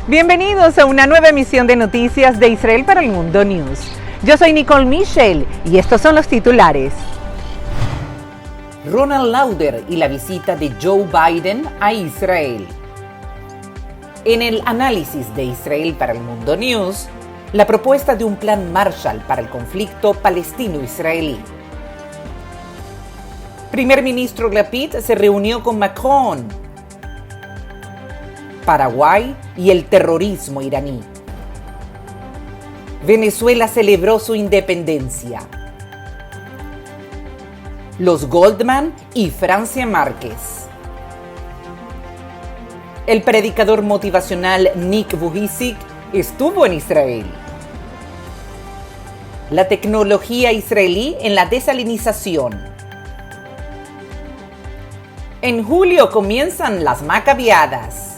Bienvenidos a una nueva emisión de Noticias de Israel para el Mundo News. Yo soy Nicole Michel y estos son los titulares. Ronald Lauder y la visita de Joe Biden a Israel. En el análisis de Israel para el Mundo News, la propuesta de un plan Marshall para el conflicto palestino-israelí. Primer ministro Lapid se reunió con Macron. Paraguay y el terrorismo iraní. Venezuela celebró su independencia. Los Goldman y Francia Márquez. El predicador motivacional Nick Vujicic estuvo en Israel. La tecnología israelí en la desalinización. En julio comienzan las macabiadas.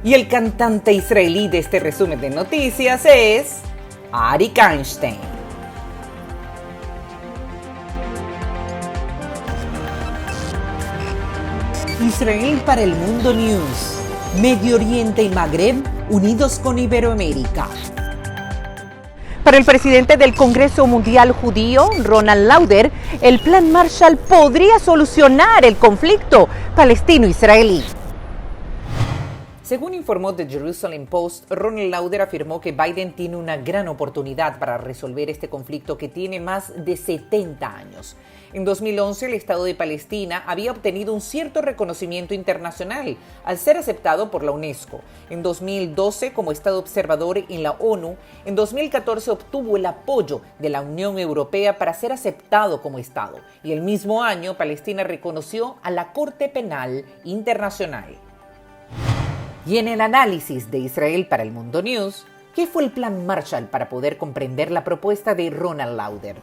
Y el cantante israelí de este resumen de noticias es Arik Einstein. Israel para el Mundo News. Medio Oriente y Magreb unidos con Iberoamérica. Para el presidente del Congreso Mundial Judío, Ronald Lauder, el plan Marshall podría solucionar el conflicto palestino-israelí. Según informó The Jerusalem Post, Ronald Lauder afirmó que Biden tiene una gran oportunidad para resolver este conflicto que tiene más de 70 años. En 2011, el Estado de Palestina había obtenido un cierto reconocimiento internacional al ser aceptado por la UNESCO. En 2012, como Estado observador en la ONU, en 2014 obtuvo el apoyo de la Unión Europea para ser aceptado como Estado. Y el mismo año, Palestina reconoció a la Corte Penal Internacional. Y en el análisis de Israel para el Mundo News, ¿qué fue el plan Marshall para poder comprender la propuesta de Ronald Lauder?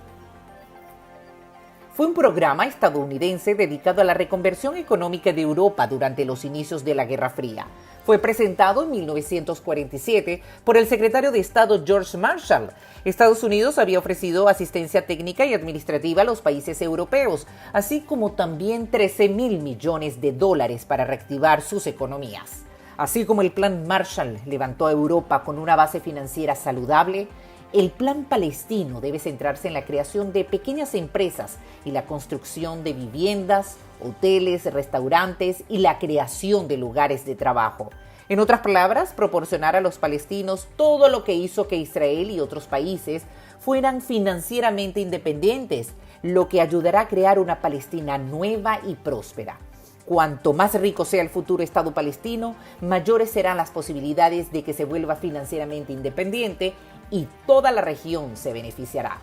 Fue un programa estadounidense dedicado a la reconversión económica de Europa durante los inicios de la Guerra Fría. Fue presentado en 1947 por el secretario de Estado George Marshall. Estados Unidos había ofrecido asistencia técnica y administrativa a los países europeos, así como también $13,000 millones para reactivar sus economías. Así como el plan Marshall levantó a Europa con una base financiera saludable, el plan palestino debe centrarse en la creación de pequeñas empresas y la construcción de viviendas, hoteles, restaurantes y la creación de lugares de trabajo. En otras palabras, proporcionar a los palestinos todo lo que hizo que Israel y otros países fueran financieramente independientes, lo que ayudará a crear una Palestina nueva y próspera. Cuanto más rico sea el futuro Estado palestino, mayores serán las posibilidades de que se vuelva financieramente independiente y toda la región se beneficiará.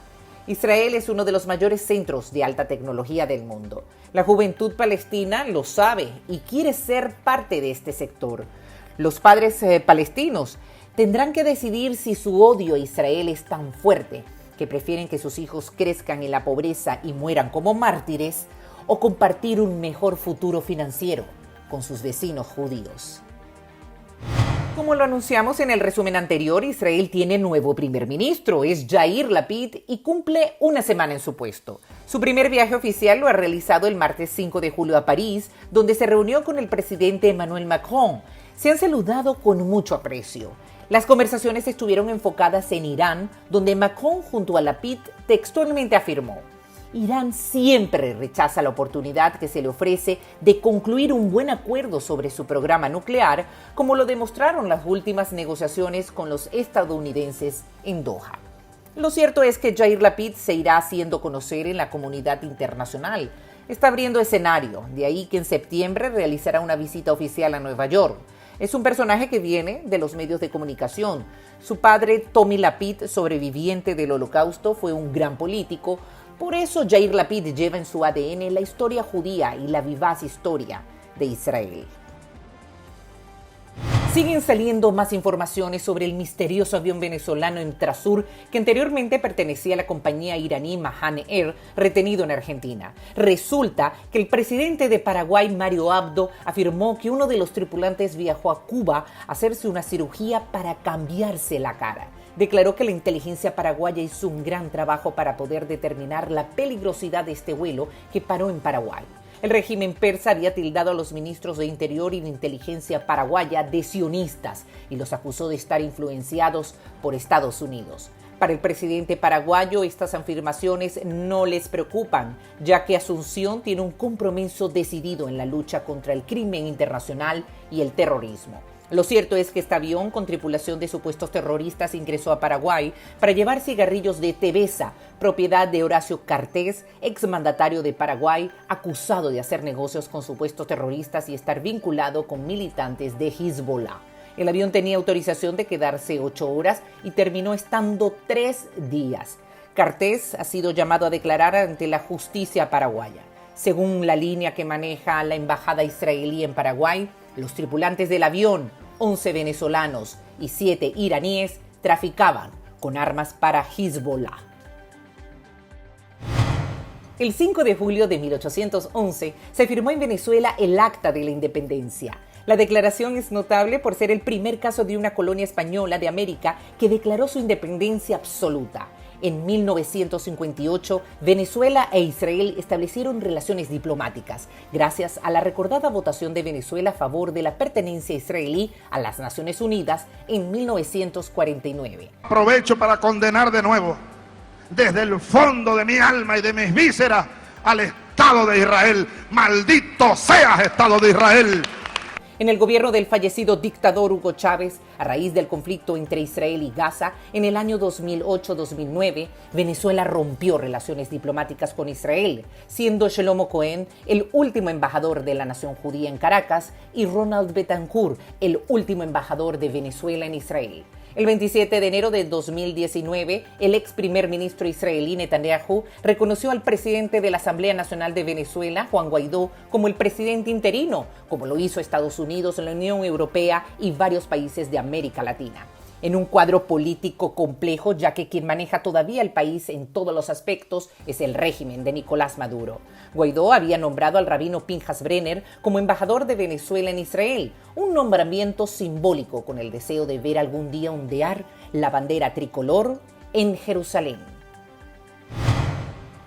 Israel es uno de los mayores centros de alta tecnología del mundo. La juventud palestina lo sabe y quiere ser parte de este sector. Los padres palestinos tendrán que decidir si su odio a Israel es tan fuerte que prefieren que sus hijos crezcan en la pobreza y mueran como mártires, o compartir un mejor futuro financiero con sus vecinos judíos. Como lo anunciamos en el resumen anterior, Israel tiene nuevo primer ministro, es Yair Lapid y cumple una semana en su puesto. Su primer viaje oficial lo ha realizado el martes 5 de julio a París, donde se reunió con el presidente Emmanuel Macron. Se han saludado con mucho aprecio. Las conversaciones estuvieron enfocadas en Irán, donde Macron junto a Lapid textualmente afirmó: Irán siempre rechaza la oportunidad que se le ofrece de concluir un buen acuerdo sobre su programa nuclear, como lo demostraron las últimas negociaciones con los estadounidenses en Doha. Lo cierto es que Yair Lapid se irá haciendo conocer en la comunidad internacional. Está abriendo escenario, de ahí que en septiembre realizará una visita oficial a Nueva York. Es un personaje que viene de los medios de comunicación. Su padre, Tommy Lapid, sobreviviente del Holocausto, fue un gran político. Por eso Yair Lapid lleva en su ADN la historia judía y la vivaz historia de Israel. Siguen saliendo más informaciones sobre el misterioso avión venezolano Entrasur que anteriormente pertenecía a la compañía iraní Mahan Air, retenido en Argentina. Resulta que el presidente de Paraguay, Mario Abdo, afirmó que uno de los tripulantes viajó a Cuba a hacerse una cirugía para cambiarse la cara. Declaró que la inteligencia paraguaya hizo un gran trabajo para poder determinar la peligrosidad de este vuelo que paró en Paraguay. El régimen persa había tildado a los ministros de Interior y de Inteligencia paraguaya de sionistas y los acusó de estar influenciados por Estados Unidos. Para el presidente paraguayo, estas afirmaciones no les preocupan, ya que Asunción tiene un compromiso decidido en la lucha contra el crimen internacional y el terrorismo. Lo cierto es que este avión con tripulación de supuestos terroristas ingresó a Paraguay para llevar cigarrillos de Tevesa, propiedad de Horacio Cartés, exmandatario de Paraguay, acusado de hacer negocios con supuestos terroristas y estar vinculado con militantes de Hezbollah. El avión tenía autorización de quedarse 8 horas y terminó estando 3 días. Cartés ha sido llamado a declarar ante la justicia paraguaya. Según la línea que maneja la embajada israelí en Paraguay, los tripulantes del avión, 11 venezolanos y 7 iraníes, traficaban con armas para Hezbollah. El 5 de julio de 1811 se firmó en Venezuela el Acta de la Independencia. La declaración es notable por ser el primer caso de una colonia española de América que declaró su independencia absoluta. En 1958, Venezuela e Israel establecieron relaciones diplomáticas, gracias a la recordada votación de Venezuela a favor de la pertenencia israelí a las Naciones Unidas en 1949. Aprovecho para condenar de nuevo, desde el fondo de mi alma y de mis vísceras, al Estado de Israel. ¡Maldito seas, Estado de Israel! En el gobierno del fallecido dictador Hugo Chávez, a raíz del conflicto entre Israel y Gaza, en el año 2008-2009, Venezuela rompió relaciones diplomáticas con Israel, siendo Shlomo Cohen el último embajador de la nación judía en Caracas y Ronald Betancourt el último embajador de Venezuela en Israel. El 27 de enero de 2019, el ex primer ministro israelí Netanyahu reconoció al presidente de la Asamblea Nacional de Venezuela, Juan Guaidó, como el presidente interino, como lo hizo Estados Unidos, la Unión Europea y varios países de América Latina. En un cuadro político complejo, ya que quien maneja todavía el país en todos los aspectos es el régimen de Nicolás Maduro. Guaidó había nombrado al rabino Pinhas Brenner como embajador de Venezuela en Israel, un nombramiento simbólico con el deseo de ver algún día ondear la bandera tricolor en Jerusalén.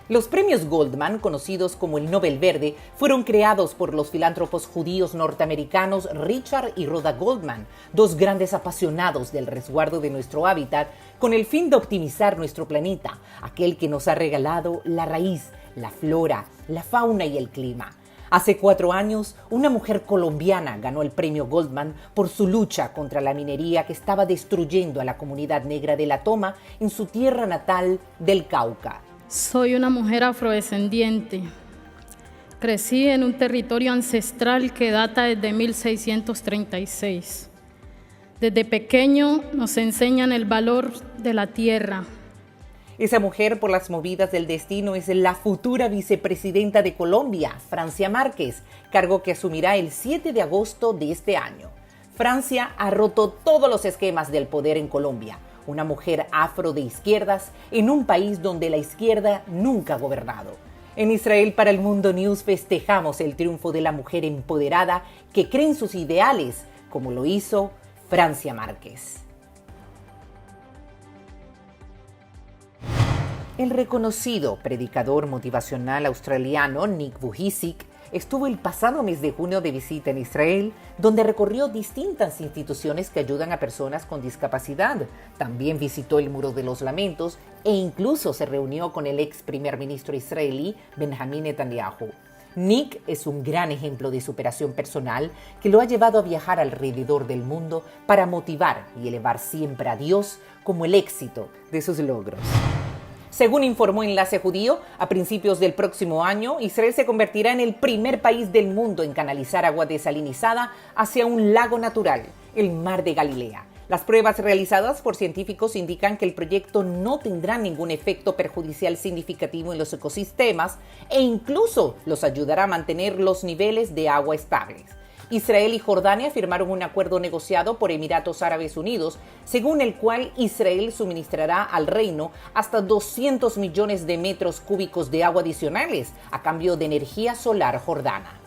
Los premios Goldman, conocidos como el Nobel Verde, fueron creados por los filántropos judíos norteamericanos Richard y Rhoda Goldman, dos grandes apasionados del resguardo de nuestro hábitat, con el fin de optimizar nuestro planeta, aquel que nos ha regalado la raíz, la flora, la fauna y el clima. Hace 4 años, una mujer colombiana ganó el premio Goldman por su lucha contra la minería que estaba destruyendo a la comunidad negra de La Toma en su tierra natal del Cauca. Soy una mujer afrodescendiente. Crecí en un territorio ancestral que data desde 1636. Desde pequeño nos enseñan el valor de la tierra. Esa mujer, por las movidas del destino, es la futura vicepresidenta de Colombia, Francia Márquez, cargo que asumirá el 7 de agosto de este año. Francia ha roto todos los esquemas del poder en Colombia. Una mujer afro de izquierdas en un país donde la izquierda nunca ha gobernado. En Israel para el Mundo News festejamos el triunfo de la mujer empoderada que cree en sus ideales, como lo hizo Francia Márquez. El reconocido predicador motivacional australiano Nick Vujicic estuvo el pasado mes de junio de visita en Israel, donde recorrió distintas instituciones que ayudan a personas con discapacidad. También visitó el Muro de los Lamentos e incluso se reunió con el ex primer ministro israelí Benjamin Netanyahu. Nick es un gran ejemplo de superación personal que lo ha llevado a viajar alrededor del mundo para motivar y elevar siempre a Dios como el éxito de sus logros. Según informó Enlace Judío, a principios del próximo año, Israel se convertirá en el primer país del mundo en canalizar agua desalinizada hacia un lago natural, el Mar de Galilea. Las pruebas realizadas por científicos indican que el proyecto no tendrá ningún efecto perjudicial significativo en los ecosistemas e incluso los ayudará a mantener los niveles de agua estables. Israel y Jordania firmaron un acuerdo negociado por Emiratos Árabes Unidos, según el cual Israel suministrará al reino hasta 200 millones de metros cúbicos de agua adicionales a cambio de energía solar jordana.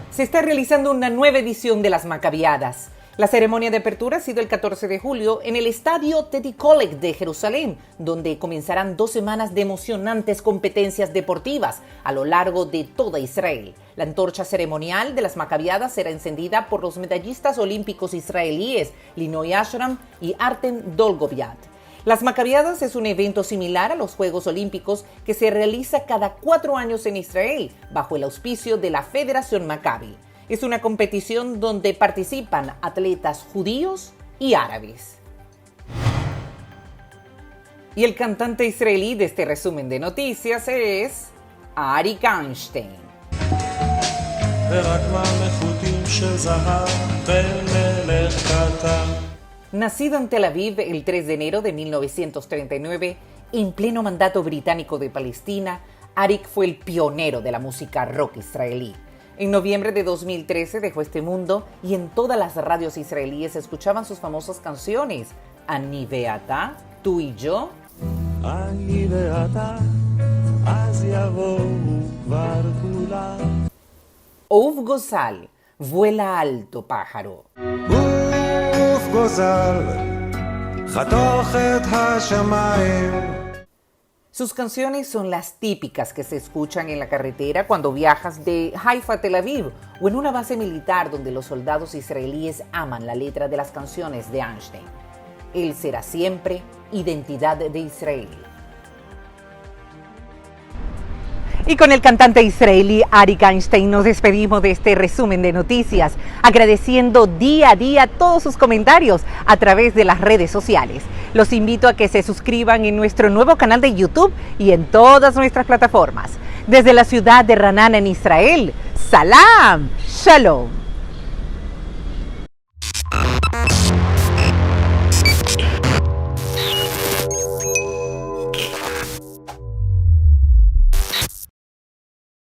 Se está realizando una nueva edición de las Macabiadas. La ceremonia de apertura ha sido el 14 de julio en el estadio Teddy Kollek de Jerusalén, donde comenzarán 2 semanas de emocionantes competencias deportivas a lo largo de toda Israel. La antorcha ceremonial de las Macabiadas será encendida por los medallistas olímpicos israelíes Linoy Ashram y Artem Dolgovyat. Las Macabiadas es un evento similar a los Juegos Olímpicos que se realiza cada 4 años en Israel, bajo el auspicio de la Federación Maccabi. Es una competición donde participan atletas judíos y árabes. Y el cantante israelí de este resumen de noticias es Arik Einstein. Nacido en Tel Aviv el 3 de enero de 1939, en pleno mandato británico de Palestina, Arik fue el pionero de la música rock israelí. En noviembre de 2013 dejó este mundo y en todas las radios israelíes se escuchaban sus famosas canciones Ani ve'ata, Tú y yo, Ani ve'ata, az yavohu kvar kulam, Uf Gozal, Vuela alto pájaro. Uf Gozal, chatoch et hashamayim. Sus canciones son las típicas que se escuchan en la carretera cuando viajas de Haifa a Tel Aviv o en una base militar donde los soldados israelíes aman la letra de las canciones de Einstein. Él será siempre identidad de Israel. Y con el cantante israelí Arik Einstein nos despedimos de este resumen de noticias, agradeciendo día a día todos sus comentarios a través de las redes sociales. Los invito a que se suscriban en nuestro nuevo canal de YouTube y en todas nuestras plataformas. Desde la ciudad de Ra'anana en Israel, Salam, Shalom.